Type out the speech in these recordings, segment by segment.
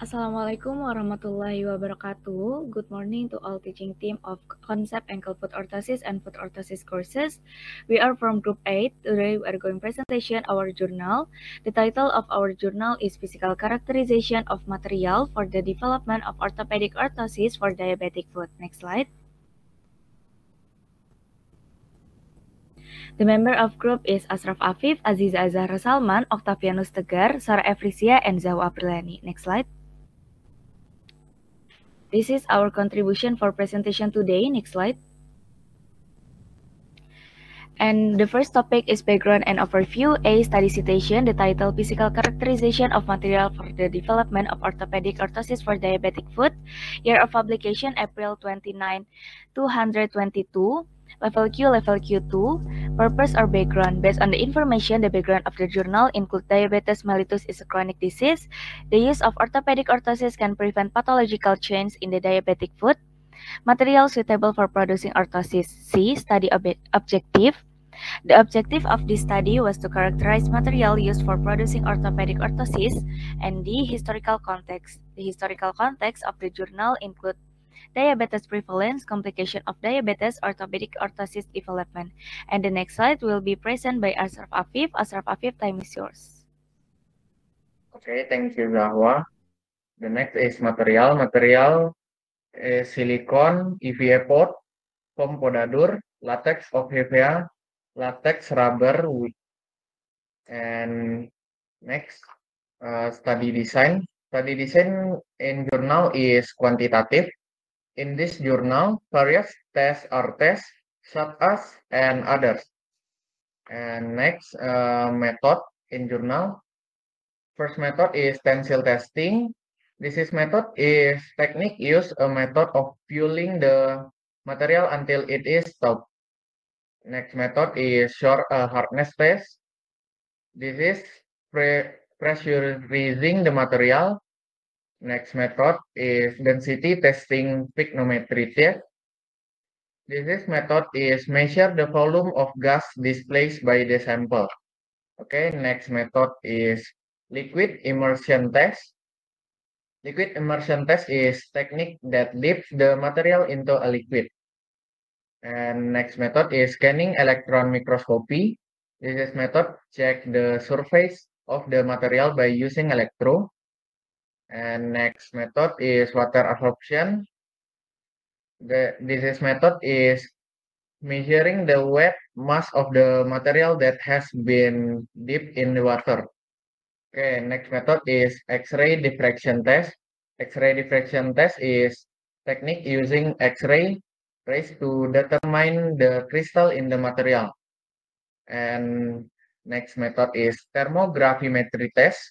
Assalamualaikum warahmatullahi wabarakatuh. Good morning to all teaching team of Concept Ankle Foot Orthosis and Foot Orthosis courses. We are from Group 8. Today we are going presentation our journal. The title of our journal is Physical Characterization of Material for the Development of Orthopedic Orthosis for Diabetic Foot. Next slide. The member of group is Ashraf Afif, Aziza Azhara Salman, Octavianus Tegar, Sarah Efrisia, and Zaw Aprilani. Next slide. This is our contribution for presentation today. Next slide. And the first topic is background and overview. A. Study citation. The title Physical Characterization of Material for the Development of Orthopedic Orthosis for Diabetic Foot. Year of publication April 29, 222. Level Q2. Purpose or background. Based on the information, the background of the journal include diabetes mellitus is a chronic disease. The use of orthopedic orthosis can prevent pathological change in the diabetic foot. Material suitable for producing orthosis. C. Study objective. The objective of this study was to characterize material used for producing orthopedic orthosis. And D. Historical context. The historical context of the journal include diabetes prevalence, complication of diabetes, orthopedic orthosis development. And the next slide will be presented by Ashraf Afif. Ashraf Afif, time is yours. Okay, thank you, Zahwa. The next is material. Material is silicone, EVA pod, foam podadur, latex of EVA, latex rubber, and next, study design. Study design in journal is quantitative. In this journal, various tests are tested, such as and others. And next, method in journal. First method is tensile testing. Method is technique use a method of fueling the material until it is stopped. Next method is short hardness test. This is pressurizing the material. Next method is density testing pygnometry test. Method is measure the volume of gas displaced by the sample. Okay, next method is liquid immersion test. Liquid immersion test is technique that dips the material into a liquid. And next method is scanning electron microscopy. Method check the surface of the material by using electro. And next method is water absorption. Method is measuring the wet mass of the material that has been dipped in the water. Okay, next method is X-ray diffraction test. X-ray diffraction test is technique using X-ray rays to determine the crystal in the material. And next method is thermogravimetry test.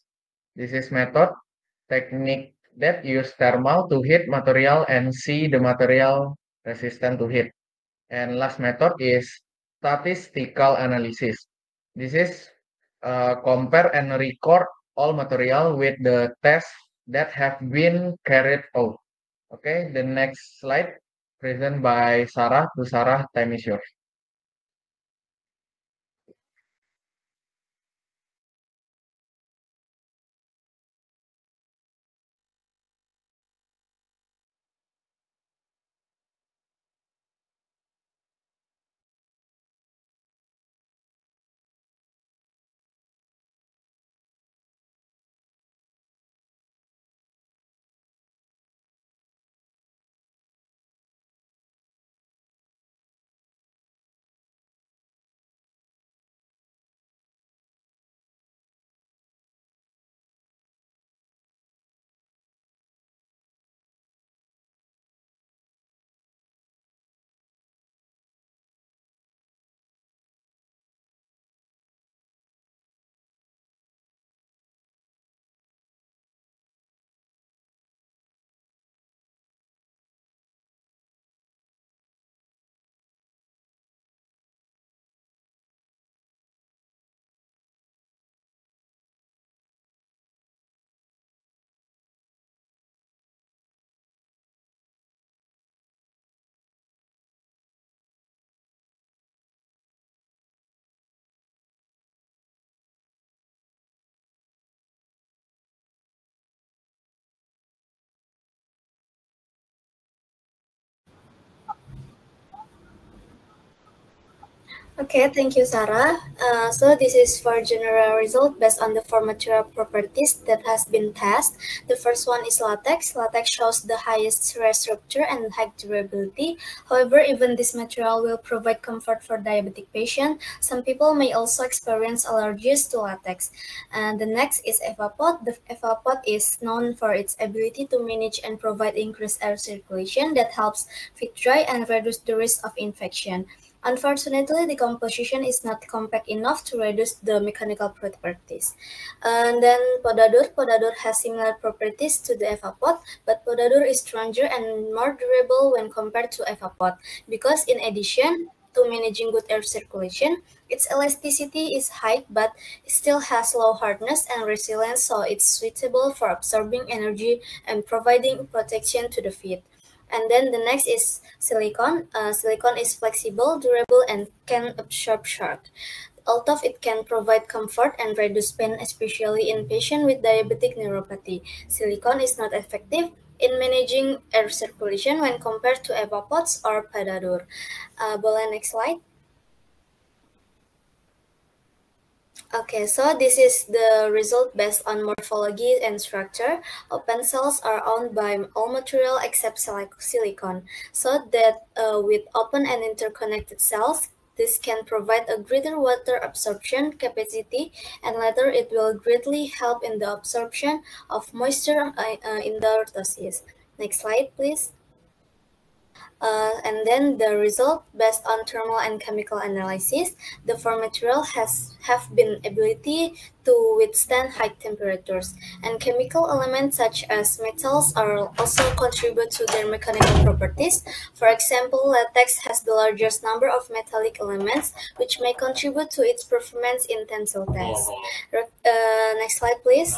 Method technique that use thermal to heat material and see the material resistant to heat. And last method is statistical analysis. This is compare and record all material with the tests that have been carried out. Okay, the next slide present by Sarah. To Sarah, time is yours. Okay, thank you, Sarah. So this is for general result based on the four material properties that has been tested. The first one is latex. Latex shows the highest stress structure and high durability. However, even this material will provide comfort for diabetic patient. Some people may also experience allergies to latex. And the next is Evapod. The Evapod is known for its ability to manage and provide increased air circulation that helps feed dry and reduce the risk of infection. Unfortunately, the composition is not compact enough to reduce the mechanical properties. And then Podadur. Podadur has similar properties to the Evapod, but Podadur is stronger and more durable when compared to Evapod because in addition to managing good air circulation, its elasticity is high but still has low hardness and resilience, so it's suitable for absorbing energy and providing protection to the feet. And then the next is silicone. Silicone is flexible, durable, and can absorb shock. Although it can provide comfort and reduce pain, especially in patients with diabetic neuropathy, silicone is not effective in managing air circulation when compared to Evapods or Padadur. Boleh next slide? Okay, so this is the result based on morphology and structure. Open cells are owned by all material except silicon, so that with open and interconnected cells, this can provide a greater water absorption capacity, and later it will greatly help in the absorption of moisture in the orthosis. Next slide, please. And then the result based on thermal and chemical analysis, the four material have been ability to withstand high temperatures, and chemical elements such as metals are also contribute to their mechanical properties. For example, latex has the largest number of metallic elements, which may contribute to its performance in tensile tests. Next slide, please.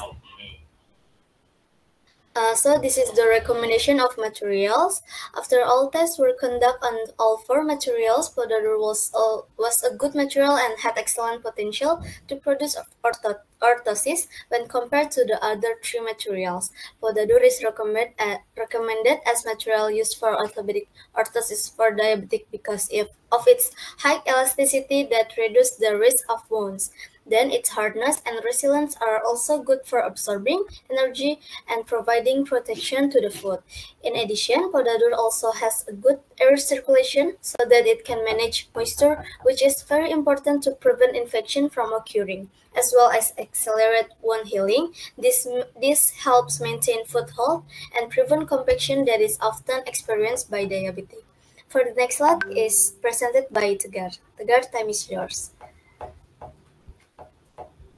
So this is the recommendation of materials. After all tests were conducted on all four materials, Podadur was a good material and had excellent potential to produce orthosis when compared to the other three materials. Podadur is recommended as material used for orthopedic orthosis for diabetic because of its high elasticity that reduces the risk of wounds. Then its hardness and resilience are also good for absorbing energy and providing protection to the foot. In addition, Podadur also has a good air circulation so that it can manage moisture, which is very important to prevent infection from occurring, as well as accelerate wound healing. This helps maintain foot health and prevent compaction that is often experienced by diabetes. For the next slide is presented by Tegar. Tegar, time is yours.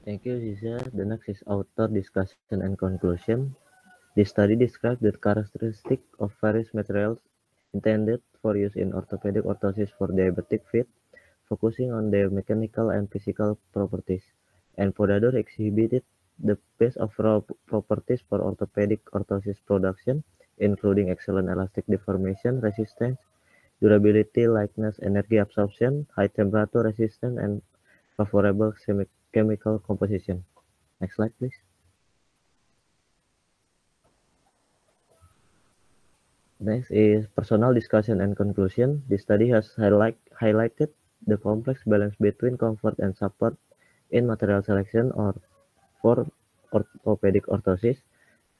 Thank you, Ziza. The next is author discussion and conclusion. This study describes the characteristics of various materials intended for use in orthopedic orthosis for diabetic feet, focusing on their mechanical and physical properties. And Podadur exhibited the best overall properties for orthopedic orthosis production, including excellent elastic deformation resistance, durability, lightness, energy absorption, high temperature resistance, and favorable chemical composition. Next slide, please. Next is personal discussion and conclusion. This study has highlighted the complex balance between comfort and support in material selection or for orthopedic orthosis,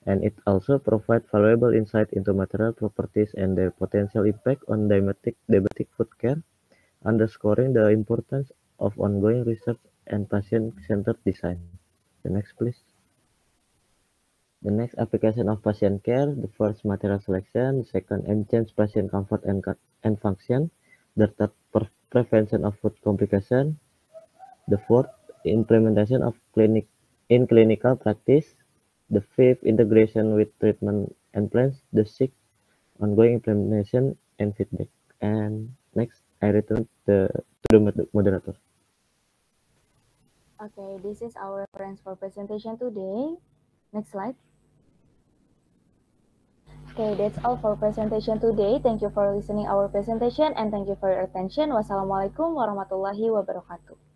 and it also provides valuable insight into material properties and their potential impact on diabetic foot care, underscoring the importance of ongoing research and patient-centered design. The next, please. The next application of patient care, the first material selection, the second enhance patient comfort and function, the third prevention of foot complication, the fourth implementation of clinical practice, the fifth integration with treatment and plans, the sixth ongoing implementation and feedback. And next, I return to the moderator. Okay, this is our reference for presentation today. Next slide. Okay, that's all for presentation today. Thank you for listening our presentation and thank you for your attention. Wassalamualaikum warahmatullahi wabarakatuh.